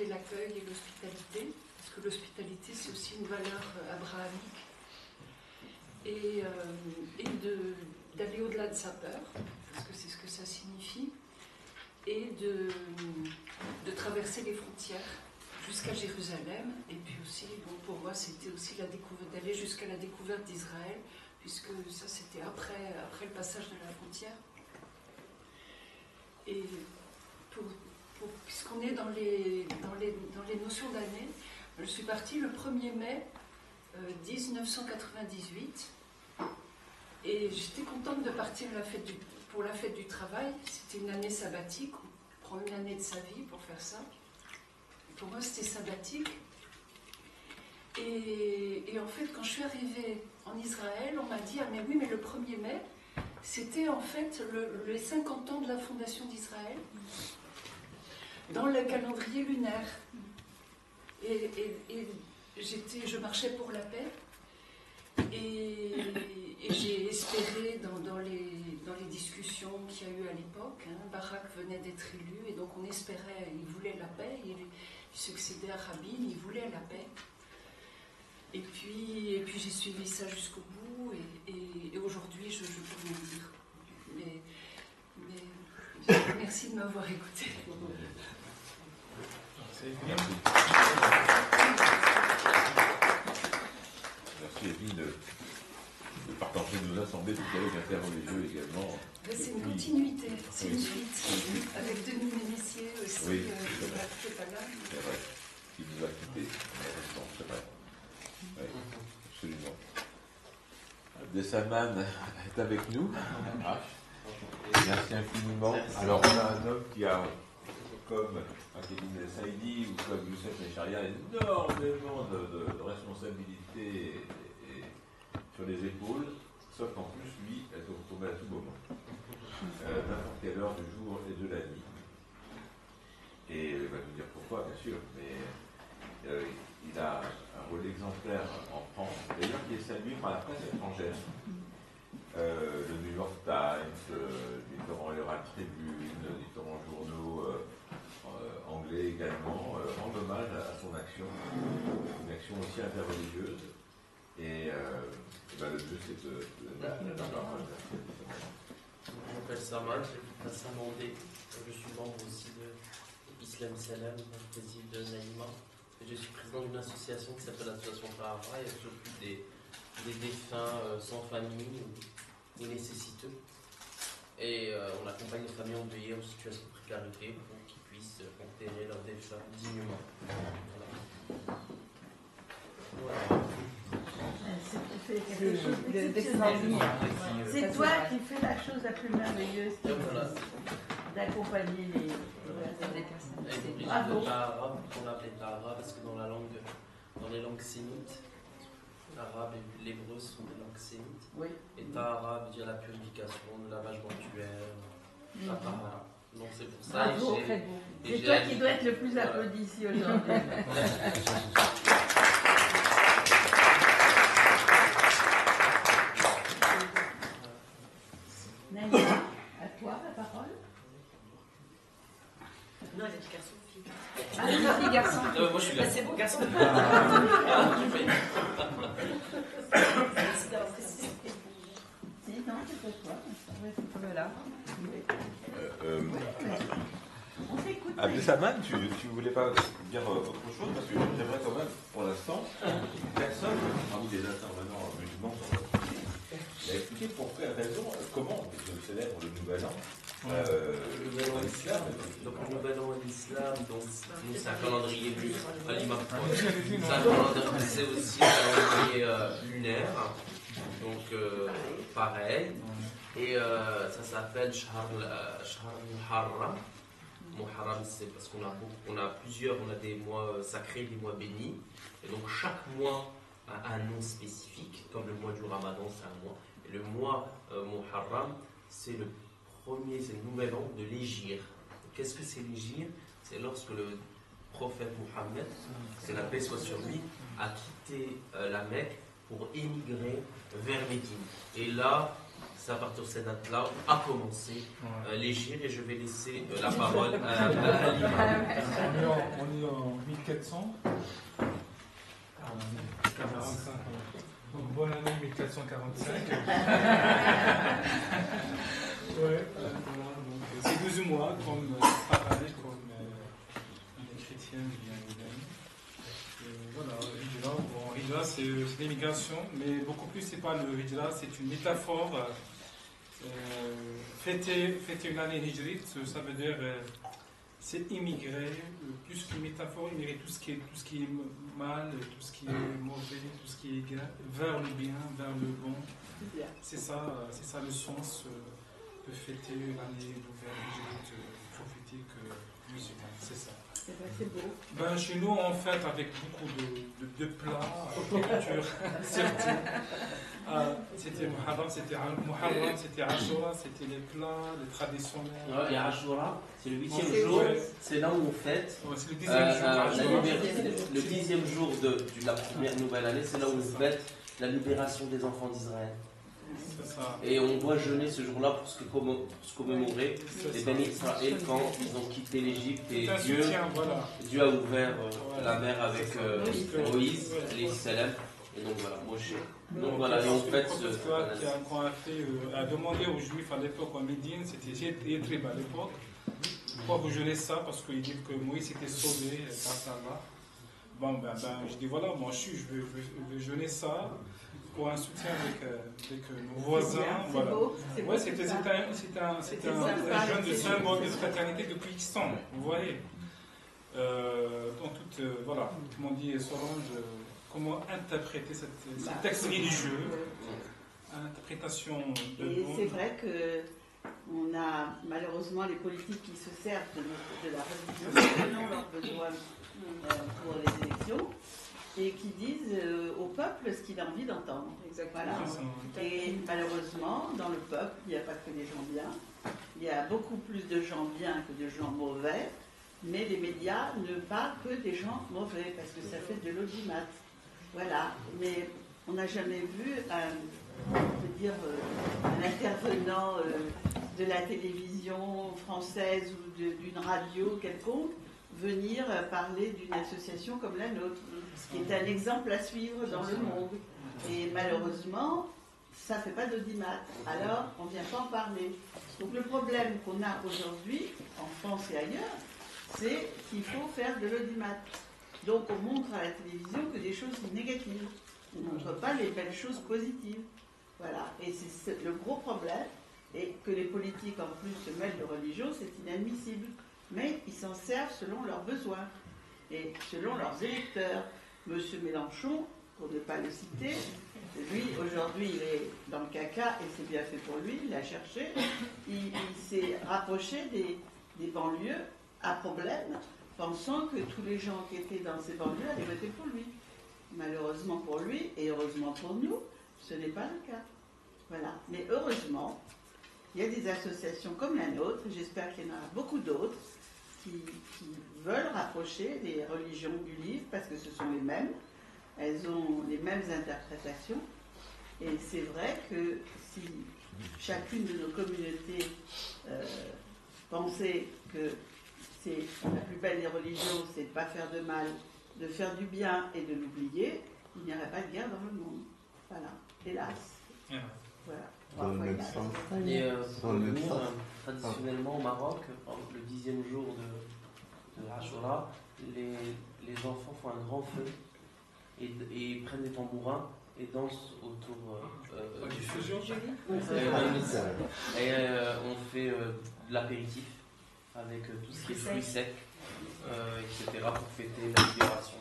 et l'accueil et l'hospitalité, parce que l'hospitalité c'est aussi une valeur abrahamique, et d'aller au-delà de sa peur, parce que c'est ce que ça signifie, et de traverser les frontières jusqu'à Jérusalem, et puis aussi, bon, pour moi c'était aussi la découverte, d'aller jusqu'à la découverte d'Israël, puisque ça c'était après le passage de la frontière. Et puisqu'on est dans les notions d'année, je suis partie le 1er mai 1998, et j'étais contente de partir pour la fête du travail. C'était une année sabbatique, on prend une année de sa vie pour faire ça. Pour moi c'était sabbatique. Et en fait, quand je suis arrivée en Israël, on m'a dit « Ah mais oui, mais le 1er mai, c'était en fait les 50 ans de la fondation d'Israël dans le calendrier lunaire. » Et je marchais pour la paix, et j'ai espéré dans les discussions qu'il y a eu à l'époque, Barak venait d'être élu, et donc on espérait, il voulait la paix, il succédait à Rabin, il voulait la paix. Et puis j'ai suivi ça jusqu'au bout, et aujourd'hui je peux rien dire. Mais merci de m'avoir écouté. Merci. Merci Evelyne de partager nos assemblées de dialogue interreligieux également. C'est une continuité, c'est une suite, avec Denis Ménissier aussi, oui, qui n'est pas là. C'est vrai, qui nous a quittés, c'est vrai. Oui, absolument. Abdesaman est avec nous. Merci infiniment. Alors, on a un homme qui a, comme Kevin Saïdi ou comme Youssef Necharia, énormément de responsabilités sur les épaules, sauf qu'en plus, lui, elles sont tombées à tout moment, n'importe quelle heure du jour et de la nuit. Et il va nous dire pourquoi, bien sûr, mais il a un rôle exemplaire en France, d'ailleurs qui est salué par la presse étrangère. Le New York Times, différents Herald Tribune, différents journaux anglais également, rendent hommage à son action, une action aussi interreligieuse. Et le but c'est de la parole. Je m'appelle Saman, j'habite à Saint-Mandé. Je suis membre aussi de Islam Salam, je préside Naïma. Et je suis président d'une association qui s'appelle l'Association Tahara et elle s'occupe des défunts sans famille ou nécessiteux. Et on accompagne les familles endeuillées en situation de précarité pour qu'ils puissent enterrer leurs défunts dignement. Voilà. C'est toi qui fais la chose la plus merveilleuse, d'accompagner les personnes. Bravo. On l'appelait Tahara parce que dans les langues sémites, l'arabe et l'hébreu sont des langues sémites. Oui. Et Tahara veut dire la purification, le lavage mortuaire, la Tahara. Donc c'est pour ça. Bravo, très beau. C'est toi qui dois être le plus applaudi ici aujourd'hui. Naïma, à toi la parole. Non, elle a dit garçon, fille. Ah oui, fille, garçon. Moi je suis là. C'est beau, garçon. Merci d'avoir précisé. Si, non, c'est pour toi. Voilà. On t'écoute. Abdesaman, tu voulais pas dire autre chose, parce que j'aimerais quand même, pour l'instant, personne parmi les intervenants musulmans a expliqué pour quelle raison, comment se célèbre le Nouvel An. Le Nouvel An en islam. Donc le Nouvel An en islam, donc nous c'est un calendrier lunaire. C'est aussi un calendrier lunaire. Donc pareil. Et ça s'appelle Shahr Muharram. Muharram, c'est parce qu'on a des mois sacrés, des mois bénis. Et donc chaque mois a un nom spécifique, comme le mois du Ramadan, c'est un mois. Et le mois Muharram, c'est le nouvel an de l'Hégire. Qu'est-ce que c'est l'Hégire? C'est lorsque le prophète Mohammed, que la paix soit sur lui, a quitté la Mecque pour émigrer vers Médine. Et là, C'est à partir de cette date-là a commencé l'Hégire et je vais laisser la parole à l'imam. On est en 1400. 45. Donc bonne année 1445. Ouais, voilà, donc c'est 12 mois comme pareil comme les chrétiens voilà, Hijra, bon, Hijra c'est l'immigration, mais beaucoup plus c'est pas le Hijra, c'est une métaphore. Fêter une année hijrite, ça veut dire c'est immigrer, plus qu'une métaphore, immigrer tout ce qui est mal, tout ce qui est mauvais, tout ce qui est vers le bien, vers le bon. C'est ça le sens de fêter une année nouvelle hijrite prophétique musulmane, c'est ça. C'est beau. Ben, chez nous, on fête avec beaucoup de plats, de culture, surtout. C'était Muharram, c'était Ashura, c'était les plats, les traditionnels. Et Ashura, c'est le 8e jour, c'est là où on fête. C'est le 10e jour. Le 10e jour de la première nouvelle année, c'est là où on fête la libération des enfants d'Israël. Et on doit jeûner ce jour-là pour se commémorer les bénis d'Israël quand ils ont quitté l'Égypte et Dieu a ouvert la mer avec Moïse, les Salem. Et donc voilà, Moshe. Donc voilà, et on fête Quand on a demandé aux Juifs à l'époque en Médine, c'était Yétrib à l'époque, pourquoi vous jeûnez ça? Parce qu'ils disent que Moïse était sauvé grâce à Allah. Bon, je dis voilà, moi je veux jeûner ça pour un soutien avec nos voisins. Voilà. Ouais, c'était un jeûne de symbole de fraternité depuis X ans, vous voyez. Voilà, tout le monde dit Solange, comment interpréter ce texte religieux, interprétation de. Et c'est vrai que on a malheureusement les politiques qui se servent de la religion selon leurs besoins pour les élections et qui disent au peuple ce qu'il a envie d'entendre. Voilà. Et malheureusement, dans le peuple, il n'y a pas que des gens bien, il y a beaucoup plus de gens bien que de gens mauvais, mais les médias ne parlent que des gens mauvais parce que ça fait de l'audimat. Voilà, mais on n'a jamais vu un intervenant de la télévision française ou d'une radio quelconque venir parler d'une association comme la nôtre, qui est un exemple à suivre dans le monde. Et malheureusement, ça ne fait pas d'audimat. Alors, on ne vient pas en parler. Donc le problème qu'on a aujourd'hui, en France et ailleurs, c'est qu'il faut faire de l'audimat. Donc on montre à la télévision que des choses négatives. On ne montre pas les belles choses positives. Voilà. Et c'est le gros problème. Et que les politiques en plus se mêlent de religion, c'est inadmissible. Mais ils s'en servent selon leurs besoins et selon leurs électeurs. Monsieur Mélenchon, pour ne pas le citer, lui aujourd'hui il est dans le caca et c'est bien fait pour lui, il a cherché, il s'est rapproché des banlieues à problème, pensant que tous les gens qui étaient dans ces banlieues allaient voter pour lui. Malheureusement pour lui et heureusement pour nous, ce n'est pas le cas. Voilà. Mais heureusement, il y a des associations comme la nôtre, j'espère qu'il y en a beaucoup d'autres, qui veulent rapprocher les religions du livre parce que ce sont les mêmes, elles ont les mêmes interprétations. Et c'est vrai que si chacune de nos communautés pensait que c'est la plus belle des religions, c'est de ne pas faire de mal, de faire du bien et de l'oublier, il n'y aurait pas de guerre dans le monde. Voilà, hélas. Voilà. Et pour revenir, traditionnellement au Maroc, le 10e jour de Ashura, les enfants font un grand feu et prennent des tambourins et dansent autour du feu. Et on fait de l'apéritif avec tout ce qui est fruits secs, etc. pour fêter la libération.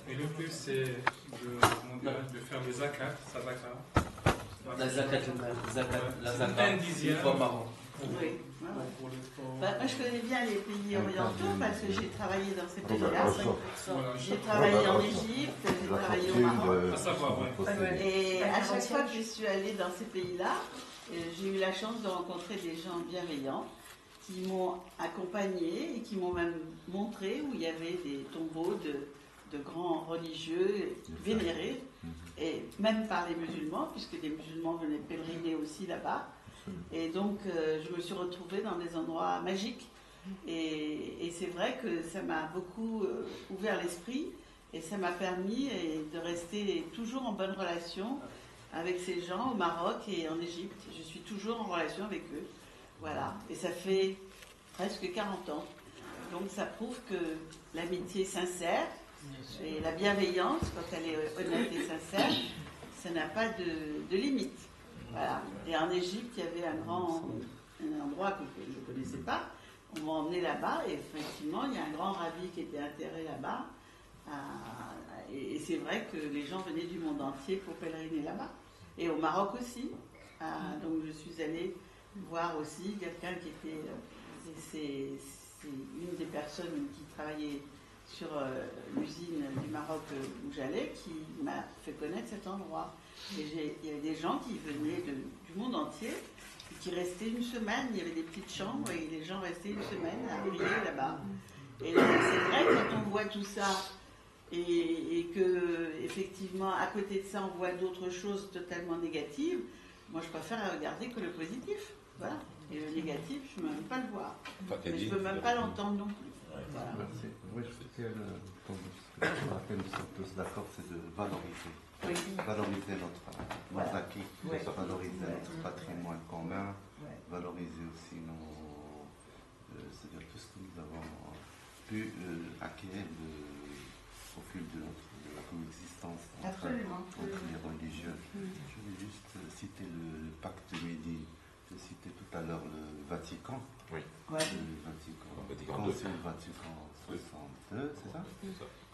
Et le plus, c'est de faire le zakat, sadaka. La zakat, une fois par an. Oui. Moi, je connais bien les pays orientaux parce que j'ai travaillé dans ces pays-là. J'ai travaillé en Égypte, j'ai travaillé au Maroc. Et à chaque fois que je suis allée dans ces pays-là, j'ai eu la chance de rencontrer des gens bienveillants qui m'ont accompagnée et qui m'ont même montré où il y avait des tombeaux de grands religieux vénérés et même par les musulmans, puisque les musulmans venaient pèleriner aussi là-bas. Et donc, je me suis retrouvée dans des endroits magiques. Et c'est vrai que ça m'a beaucoup ouvert l'esprit et ça m'a permis de rester toujours en bonne relation avec ces gens au Maroc et en Égypte. Je suis toujours en relation avec eux. Voilà. Et ça fait presque 40 ans. Donc, ça prouve que l'amitié sincère et la bienveillance, quand elle est honnête et sincère, ça n'a pas de limite. Voilà. Et en Égypte, il y avait un endroit que je ne connaissais pas. On m'a emmené là-bas et effectivement, il y a un grand rabbi qui était enterré là-bas. Et c'est vrai que les gens venaient du monde entier pour pèleriner là-bas. Et au Maroc aussi. Donc je suis allée voir aussi quelqu'un qui était... c'est une des personnes qui travaillait sur l'usine du Maroc où j'allais qui m'a fait connaître cet endroit. Et il y avait des gens qui venaient du monde entier, qui restaient une semaine. Il y avait des petites chambres et les gens restaient une semaine à prier là-bas. Et c'est vrai, quand on voit tout ça, et que effectivement, à côté de ça, on voit d'autres choses totalement négatives, moi je préfère regarder que le positif. Voilà. Et le négatif, je ne peux même pas le voir. Mais je ne peux même pas l'entendre non plus. Voilà. Merci. Oui, je nous sommes tous d'accord, c'est de valoriser. Oui. Valoriser nos acquis, Ouais. valoriser Ouais. notre patrimoine commun, valoriser aussi c'est-à-dire tout ce que nous avons pu acquérir au fil de la coexistence entre les religieux. Je vais juste citer le pacte de Médine. J'ai cité tout à l'heure le Vatican. Oui. Ouais. Le Vatican. Concile Vatican 62, c'est ça?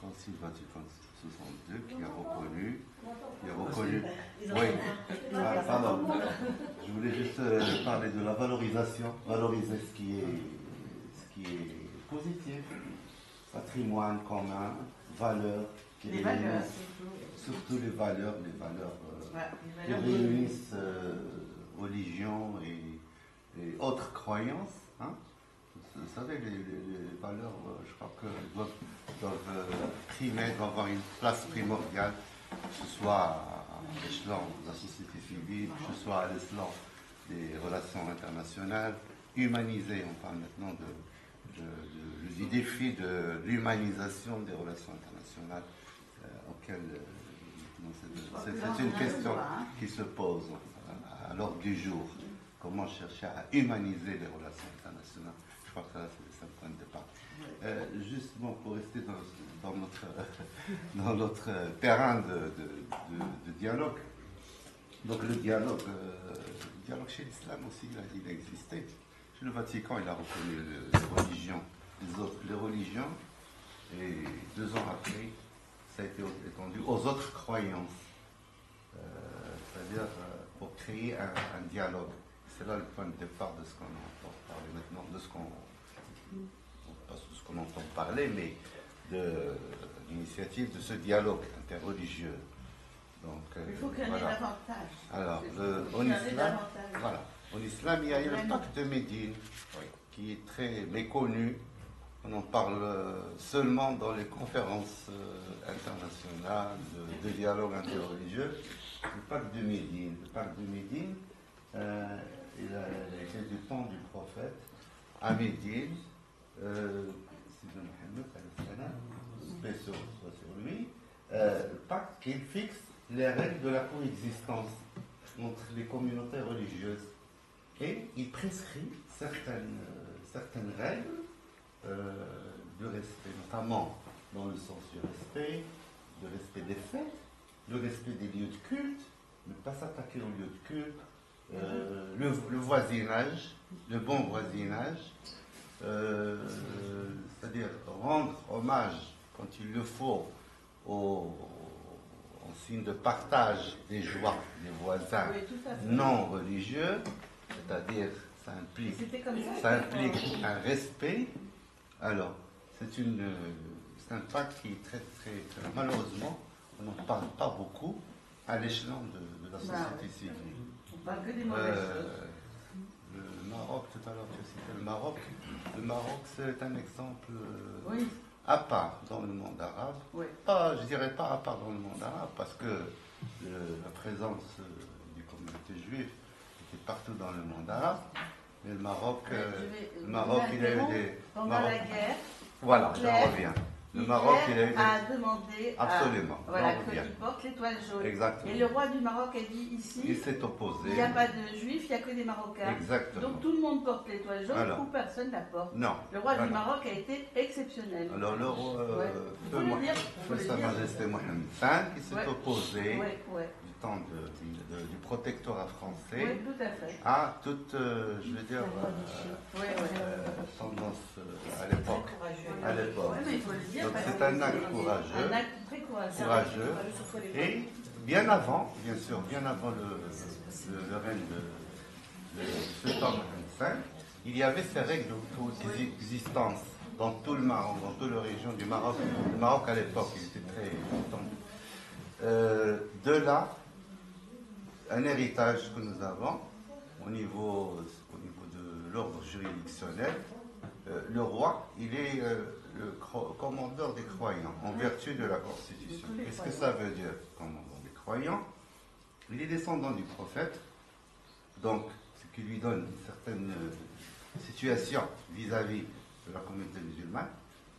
Concile Vatican 62 qui a reconnu. Oui. Pardon. Je voulais juste parler de la valorisation, valoriser ce qui est positif, patrimoine commun, valeurs qui Les réunissent, valeurs, surtout les valeurs qui les valeurs réunissent religion et autres croyances. Hein. Vous savez, les valeurs, je crois que doivent primer, doivent avoir une place primordiale, que ce soit à l'échelon de la société civile, que ce soit à l'échelon des relations internationales, humaniser. On parle maintenant du défi de l'humanisation des relations internationales auxquelles c'est une question qui se pose à l'ordre du jour. Comment chercher à humaniser les relations internationales. Je crois que c'est un point de départ. Justement, pour rester dans notre terrain de dialogue, donc le dialogue chez l'islam aussi, il a existé. Chez le Vatican, il a reconnu les religions, et 2 ans après, ça a été étendu aux autres croyances. C'est-à-dire pour créer un dialogue. C'est là le point de départ de ce qu'on entend parler maintenant, pas de ce qu'on entend parler, mais de l'initiative de ce dialogue interreligieux. Donc, il faut qu'il y en ait davantage. Alors, en islam, il y a eu le pacte de Médine, qui est très méconnu. On en parle seulement dans les conférences internationales de dialogue interreligieux. Le pacte de Médine. Il a été du temps du prophète à Médine, paix soit sur lui, pacte qui fixe les règles de la coexistence entre les communautés religieuses. Et il prescrit certaines règles de respect, notamment dans le sens du respect des fêtes, le respect des lieux de culte, ne pas s'attaquer aux lieux de culte, le voisinage, le bon voisinage, c'est-à-dire rendre hommage quand il le faut en signe de partage des joies des voisins non religieux, c'est-à-dire ça implique un respect. Alors, c'est un pacte qui est très, très, très malheureusement, on n'en parle pas beaucoup à l'échelon de la société civile. On parle que des mauvaises choses. Le Maroc, tout à l'heure tu as cité le Maroc. Le Maroc, c'est un exemple à part dans le monde arabe. Oui. Je dirais pas à part dans le monde arabe, parce que la présence des communautés juives était partout dans le monde arabe. Mais le Maroc, il a eu des... Pendant la guerre, Voilà, Hitler, j'en reviens. Le Maroc, il a eu des... a demandé Absolument, voilà, j'en reviens. qu'il porte l'étoile jaune. Exactement. Et le roi du Maroc a dit Il ici, s'est opposé. il n'y a pas de juifs, il n'y a que des Marocains. Exactement. Donc tout le monde porte l'étoile jaune Alors. ou personne la porte. Non. Le roi Voilà. du Maroc a été exceptionnel. Alors le roi, Faut le dire, faut le Sa dire. Majesté Mohamed V, qui s'est Ouais. opposé Ouais, du temps du protectorat français ouais, tout à fait. à toute, je veux dire, Ouais. tendance à l'époque. À l'époque. Ouais, mais il faut le dire. Donc parce c'est que un acte courageux. Un acte très courageux. Courageux. Et bien avant, bien sûr, bien avant le règne de Sultan Mohamed V, il y avait ces règles d'existence dans tout le Maroc, dans toute la région du Maroc. Le Maroc à l'époque, il était très tendu. De là, un héritage que nous avons au niveau de l'ordre juridictionnel. Le roi, il est le commandeur des croyants en vertu de la Constitution. Qu'est-ce que ça veut dire, commandeur des croyants? Il est descendant du prophète, donc ce qui lui donne une certaine situation vis-à-vis de la communauté musulmane,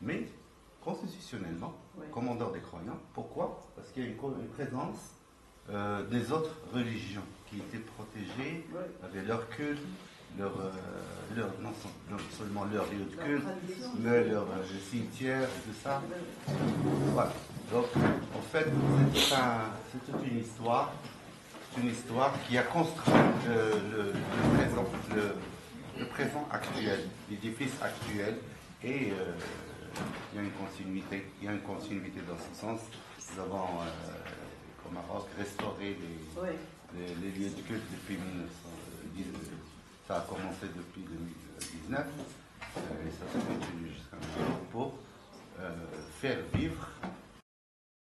mais constitutionnellement, commandeur des croyants. Pourquoi? Parce qu'il y a une présence des autres religions qui étaient protégées, avec leur culte, non seulement leur lieu de culte, mais leur cimetière, tout ça. Voilà. Donc, en fait, c'est toute une histoire qui a construit le présent actuel, l'édifice actuel, et il y a une continuité. Il y a une continuité dans ce sens. Nous avons, au Maroc, restauré les lieux de culte depuis 1910. Ça a commencé depuis 2019 et ça se continue jusqu'à maintenant pour faire vivre